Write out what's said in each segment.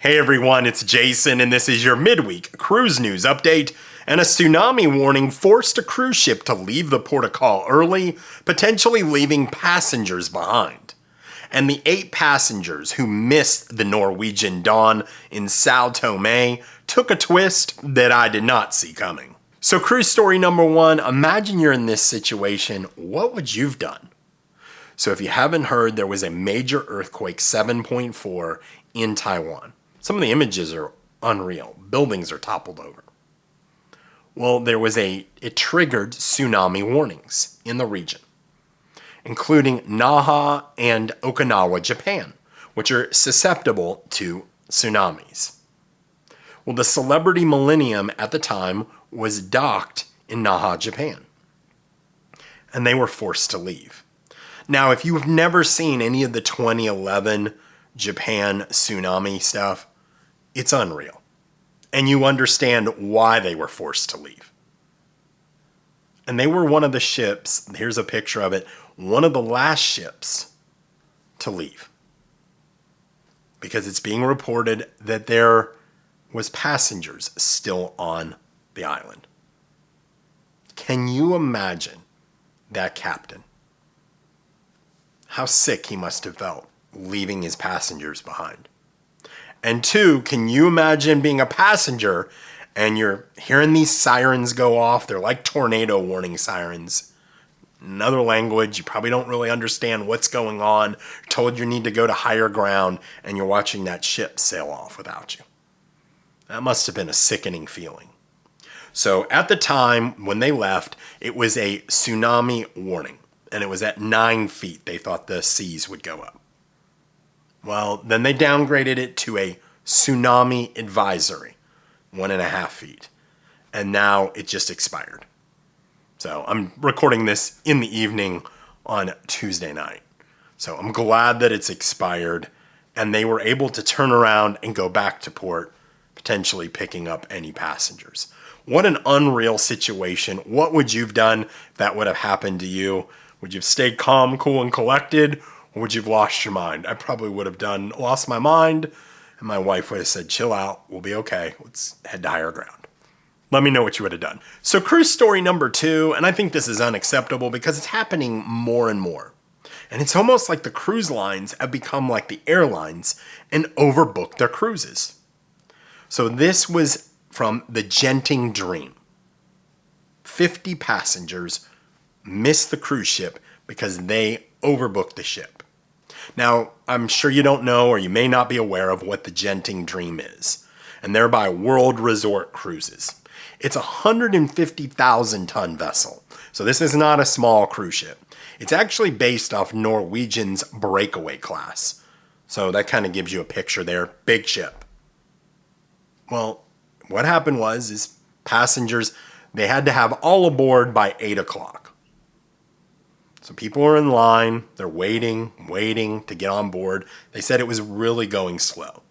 Hey everyone, it's Jason, and this is your midweek cruise news update. And a tsunami warning forced a cruise ship to leave the port of call early, potentially leaving passengers behind. And the 8 passengers who missed the Norwegian Dawn in Sao Tome took a twist that I did not see coming. So cruise story number 1, imagine you're in this situation, what would you've done? So if you haven't heard, there was a major earthquake 7.4 in Taiwan. Some of the images are unreal. Buildings are toppled over. Well, it triggered tsunami warnings in the region, including Naha and Okinawa, Japan, which are susceptible to tsunamis. Well, the Celebrity Millennium at the time was docked in Naha, Japan, and they were forced to leave. Now, if you have never seen any of the 2011 Japan tsunami stuff, it's unreal. And you understand why they were forced to leave. And they were one of the ships, here's a picture of it, one of the last ships to leave. Because it's being reported that there was passengers still on the island. Can you imagine that captain? How sick he must have felt leaving his passengers behind. And 2, can you imagine being a passenger and you're hearing these sirens go off? They're like tornado warning sirens. Another language, you probably don't really understand what's going on. You're told you need to go to higher ground, and you're watching that ship sail off without you. That must have been a sickening feeling. So at the time when they left, it was a tsunami warning, and it was at 9 feet they thought the seas would go up. Well, then they downgraded it to a tsunami advisory, 1.5 feet. And now it just expired. So I'm recording this in the evening on Tuesday night. So I'm glad that it's expired and they were able to turn around and go back to port, potentially picking up any passengers. What an unreal situation. What would you have done if that would have happened to you? Would you have stayed calm, cool, and collected? Or would you have lost your mind? I probably would have lost my mind, and my wife would have said, chill out, we'll be okay, let's head to higher ground. Let me know what you would have done. So cruise story number 2, and I think this is unacceptable because it's happening more and more. And it's almost like the cruise lines have become like the airlines and overbooked their cruises. So this was from the Genting Dream. 50 passengers missed the cruise ship because they overbooked the ship. Now, I'm sure you don't know or you may not be aware of what the Genting Dream is, and they're by World Resort Cruises. It's a 150,000-ton vessel, so this is not a small cruise ship. It's actually based off Norwegian's Breakaway class, so that kind of gives you a picture there. Big ship. Well, what happened is passengers, they had to have all aboard by 8 o'clock. So people are in line, they're waiting to get on board. They said it was really going slow.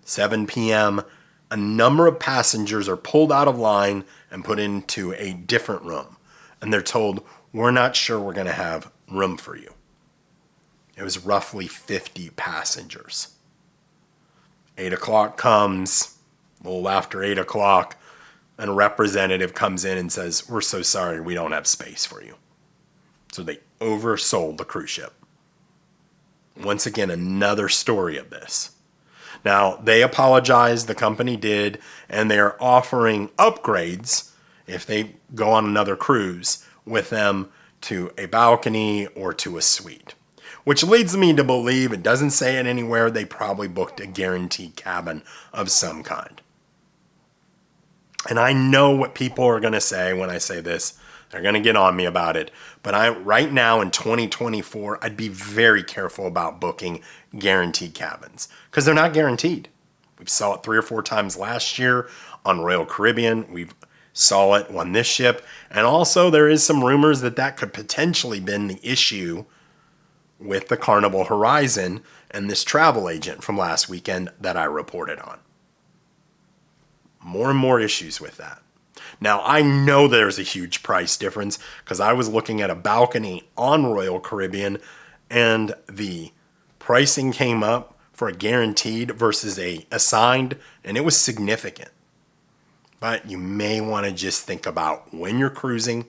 7 p.m., a number of passengers are pulled out of line and put into a different room. And they're told, we're not sure we're going to have room for you. It was roughly 50 passengers. 8 o'clock comes, a little after 8 o'clock, and a representative comes in and says, we're so sorry, we don't have space for you. So they oversold the cruise ship. Once again, another story of this. Now, they apologized, the company did, and they're offering upgrades if they go on another cruise with them to a balcony or to a suite. Which leads me to believe, it doesn't say it anywhere, they probably booked a guaranteed cabin of some kind. And I know what people are going to say when I say this. They're going to get on me about it. But right now in 2024, I'd be very careful about booking guaranteed cabins because they're not guaranteed. We saw it 3 or 4 times last year on Royal Caribbean. We saw it on this ship. And also there is some rumors that could potentially been the issue with the Carnival Horizon and this travel agent from last weekend that I reported on. More and more issues with that. Now, I know there's a huge price difference because I was looking at a balcony on Royal Caribbean and the pricing came up for a guaranteed versus a assigned, and it was significant. But you may want to just think about when you're cruising,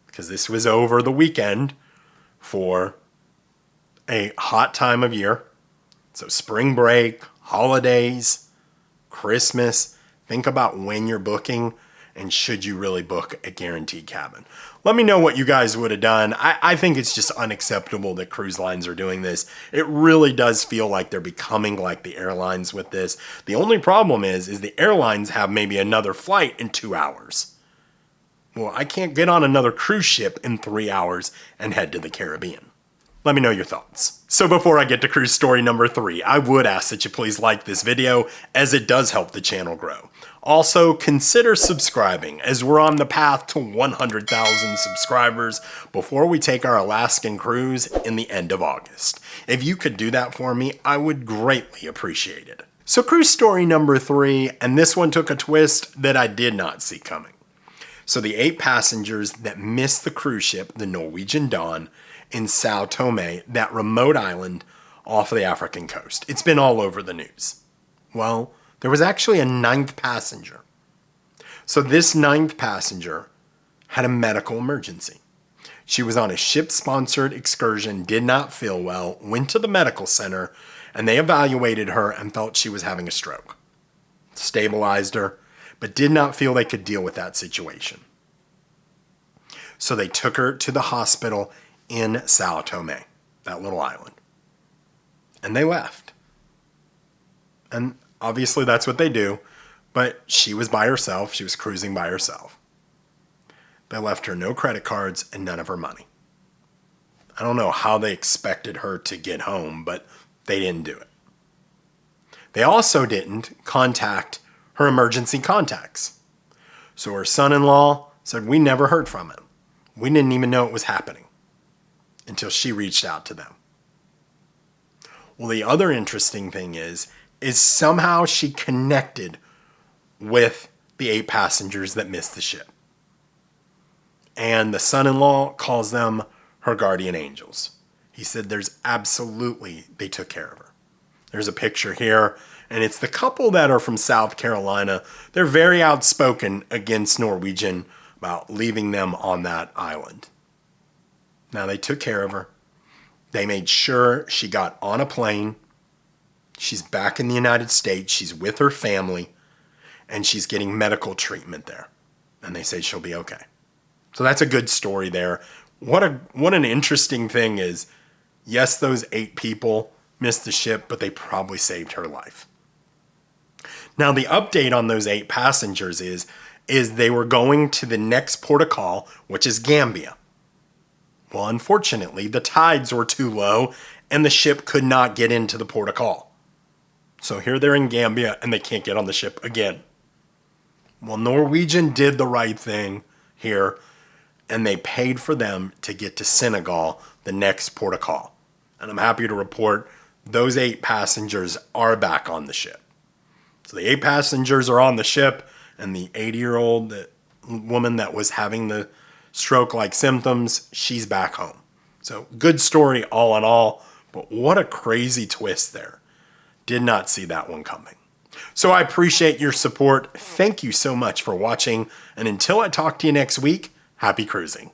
because this was over the weekend for a hot time of year. So spring break, holidays, Christmas. Think about when you're booking and should you really book a guaranteed cabin. Let me know what you guys would have done. I think it's just unacceptable that cruise lines are doing this. It really does feel like they're becoming like the airlines with this. The only problem is the airlines have maybe another flight in 2 hours. Well, I can't get on another cruise ship in 3 hours and head to the Caribbean. Let me know your thoughts. So before I get to cruise story number 3, I would ask that you please like this video as it does help the channel grow. Also, consider subscribing as we're on the path to 100,000 subscribers before we take our Alaskan cruise in the end of August. If you could do that for me, I would greatly appreciate it. So cruise story number 3, and this one took a twist that I did not see coming. So the 8 passengers that missed the cruise ship, the Norwegian Dawn, in Sao Tome, that remote island off the African coast. It's been all over the news. Well, there was actually a 9th passenger. So this 9th passenger had a medical emergency. She was on a ship-sponsored excursion, did not feel well, went to the medical center, and they evaluated her and felt she was having a stroke. Stabilized her, but did not feel they could deal with that situation. So they took her to the hospital in Sao Tome, that little island. And they left. And obviously that's what they do, but she was by herself. She was cruising by herself. They left her no credit cards and none of her money. I don't know how they expected her to get home, but they didn't do it. They also didn't contact her emergency contacts. So her son-in-law said, we never heard from him. We didn't even know it was happening until she reached out to them. Well, the other interesting thing is somehow she connected with the 8 passengers that missed the ship. And the son-in-law calls them her guardian angels. He said they took care of her. There's a picture here, and it's the couple that are from South Carolina. They're very outspoken against Norwegian about leaving them on that island. Now, they took care of her. They made sure she got on a plane. She's back in the United States. She's with her family, and she's getting medical treatment there. And they say she'll be okay. So that's a good story there. What an interesting thing is, yes, those 8 people missed the ship, but they probably saved her life. Now, the update on those 8 passengers is they were going to the next port of call, which is Gambia. Well, unfortunately, the tides were too low and the ship could not get into the port of call. So here they're in Gambia and they can't get on the ship again. Well, Norwegian did the right thing here and they paid for them to get to Senegal, the next port of call. And I'm happy to report those 8 passengers are back on the ship. So the 8 passengers are on the ship and the 80-year-old woman that was having the stroke-like symptoms, she's back home. So good story all in all, but what a crazy twist there. Did not see that one coming. So I appreciate your support. Thank you so much for watching. And until I talk to you next week, happy cruising.